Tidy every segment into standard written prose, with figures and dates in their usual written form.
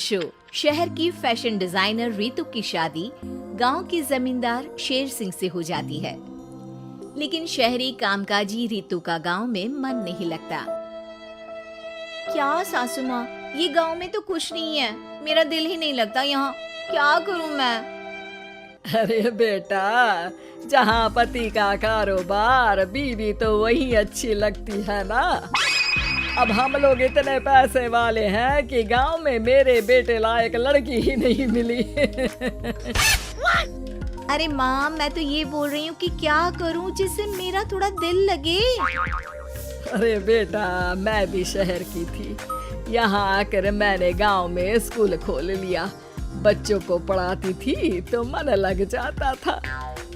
Show. शहर की fashion designer Ritu की शादी गांव के जमींदार शेर सिंह से हो जाती है, लेकिन शहरी कामकाजी रितु का गांव में मन नहीं लगता। क्या सासू माँ, ये गांव में तो कुछ नहीं है, मेरा दिल ही नहीं लगता यहाँ, क्या करूँ मैं? अरे बेटा, जहाँ पति का कारोबार, बीवी तो वही अच्छी लगती है ना। अब हम लोग इतने पैसे वाले हैं कि गांव में मेरे बेटे लायक लड़की ही नहीं मिली। अरे माँ, मैं तो ये बोल रही हूँ कि क्या करूँ जिससे मेरा थोड़ा दिल लगे। अरे बेटा, मैं भी शहर की थी, यहाँ आकर मैंने गांव में स्कूल खोल लिया। बच्चों को पढ़ाती थी तो मन लग जाता था।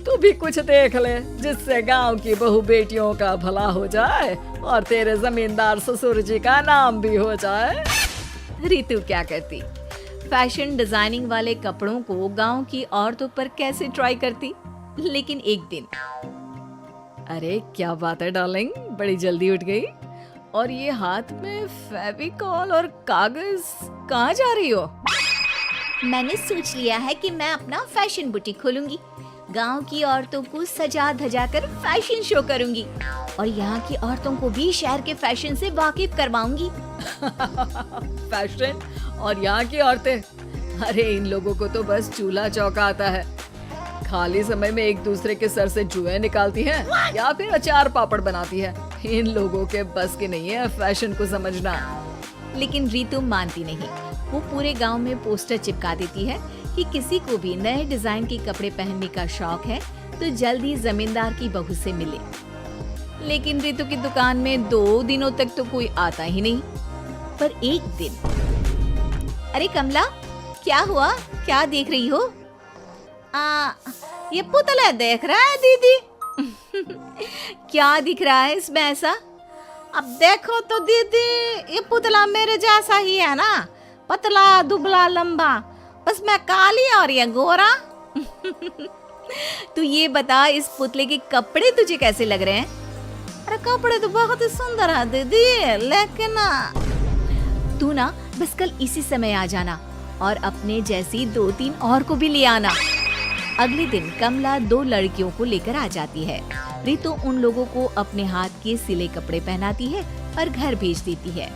तू भी कुछ देख ले जिससे गांव की बहू बेटियों का भला हो जाए और तेरे जमींदार ससुर जी का नाम भी हो जाए। रितु क्या करती? फैशन डिजाइनिंग वाले कपड़ों को गांव की औरतों पर कैसे ट्राई करती। लेकिन एक दिन, अरे क्या बात है डार्लिंग, बड़ी जल्दी उठ गई। और ये हाथ में फेविकॉल और कागज, कहाँ जा रही हो? मैंने सोच लिया है कि मैं अपना फैशन बुटीक खोलूंगी। गांव की औरतों को सजा धजा कर फैशन शो करूंगी और यहाँ की औरतों को भी शहर के फैशन से वाकिफ करवाऊंगी। फैशन और यहाँ की औरतें, अरे इन लोगों को तो बस चूल्हा चौका आता है। खाली समय में एक दूसरे के सर से जुएं निकालती हैं या फिर अचार पापड़ बनाती है। इन लोगों के बस के नहीं है फैशन को समझना। लेकिन रितु मानती नहीं। वो पूरे गांव में पोस्टर चिपका देती है कि किसी को भी नए डिजाइन के कपड़े पहनने का शौक है तो जल्दी जमींदार की बहू से मिले। लेकिन रितु की दुकान में 2 दिनों तक तो कोई आता ही नहीं। पर एक दिन, अरे कमला, क्या हुआ? क्या देख रही हो? ये पुतला देख रहा है दीदी। क्या दिख रहा है इसमें ऐसा? अब देखो तो दीदी, ये पुतला मेरे जैसा ही है ना, पतला दुबला लंबा, बस मैं काली और ये गोरा। तू ये बता, इस पुतले के कपड़े तुझे कैसे लग रहे हैं? अरे कपड़े तो बहुत ही सुंदर है दीदी, लेकिन तू ना बस कल इसी समय आ जाना और अपने जैसी 2-3 और को भी ले आना। अगले दिन कमला 2 लड़कियों को लेकर आ जाती है। रितु उन लोगों को अपने हाथ के सिले कपड़े पहनाती है और घर भेज देती है।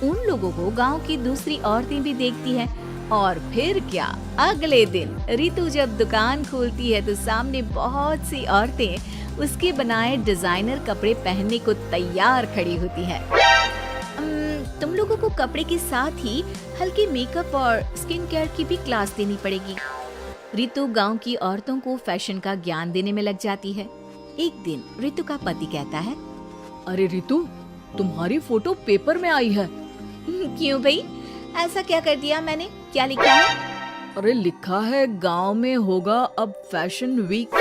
उन लोगों को गांव की दूसरी औरतें भी देखती है। और फिर क्या, अगले दिन रितु जब दुकान खोलती है तो सामने बहुत सी औरतें उसके बनाए डिजाइनर कपड़े पहनने को तैयार खड़ी होती हैं। तुम लोगों को कपड़े के साथ ही हल्के मेकअप और स्किन केयर की भी क्लास देनी पड़ेगी। रितु गांव की औरतों को फैशन का ज्ञान देने में लग जाती है। एक दिन रितु का पति कहता है, अरे रितु, तुम्हारी फोटो पेपर में आई है। क्यों भाई, ऐसा क्या कर दिया मैंने? क्या लिखा है? अरे लिखा है गांव में होगा अब फैशन वीक।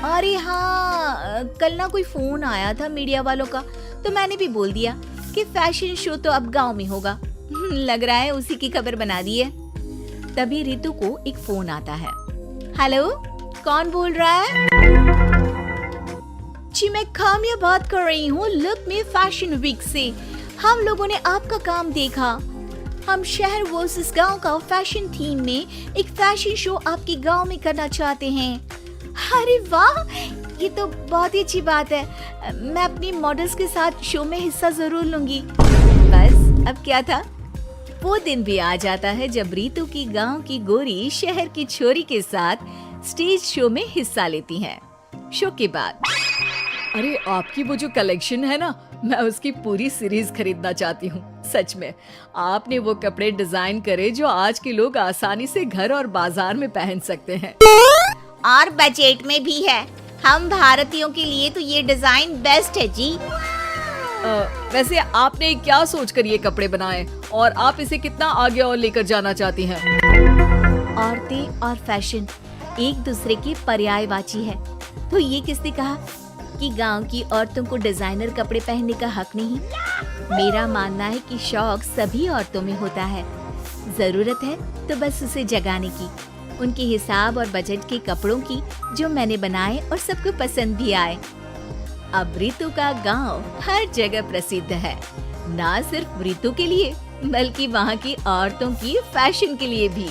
अरे हाँ, कल ना कोई फोन आया था मीडिया वालों का, तो मैंने भी बोल दिया कि फैशन शो तो अब गांव में होगा। लग रहा है उसी की खबर बना दी है। तभी रितु को एक फोन आता है। हेलो, कौन बोल रहा है? जी मैं खामिया बात कर रही हूँ लुक में फैशन वीक से। हम लोगों ने आपका काम देखा। हम शहर वर्सेस गांव का फैशन थीम में एक फैशन शो आपके गांव में करना चाहते हैं। अरे वाह, ये तो बहुत ही अच्छी बात है। मैं अपनी मॉडल्स के साथ शो में हिस्सा जरूर लूंगी। बस अब क्या था, वो दिन भी आ जाता है जब रितु की गांव की गोरी शहर की छोरी के साथ स्टेज शो में हिस्सा लेती हैं। शो के बाद, अरे आपकी वो जो कलेक्शन है ना, मैं उसकी पूरी सीरीज खरीदना चाहती हूँ। सच में आपने वो कपड़े डिजाइन करे जो आज के लोग आसानी से घर और बाजार में पहन सकते हैं और बजट में भी है। हम भारतीयों के लिए तो ये डिजाइन बेस्ट है जी। वैसे आपने क्या सोचकर ये कपड़े बनाए और आप इसे कितना आगे और लेकर जाना चाहती हैं? औरतें और फैशन एक दूसरे के पर्यायवाची है, तो ये किसने कहा कि गांव की औरतों को डिजाइनर कपड़े पहनने का हक नहीं? मेरा मानना है कि शौक सभी औरतों में होता है। जरूरत है तो बस उसे जगाने की, उनके हिसाब और बजट के कपड़ों की जो मैंने बनाए और सबको पसंद भी आए। अब रितु का गांव हर जगह प्रसिद्ध है, ना सिर्फ रितु के लिए बल्कि वहाँ की औरतों की फैशन के लिए भी।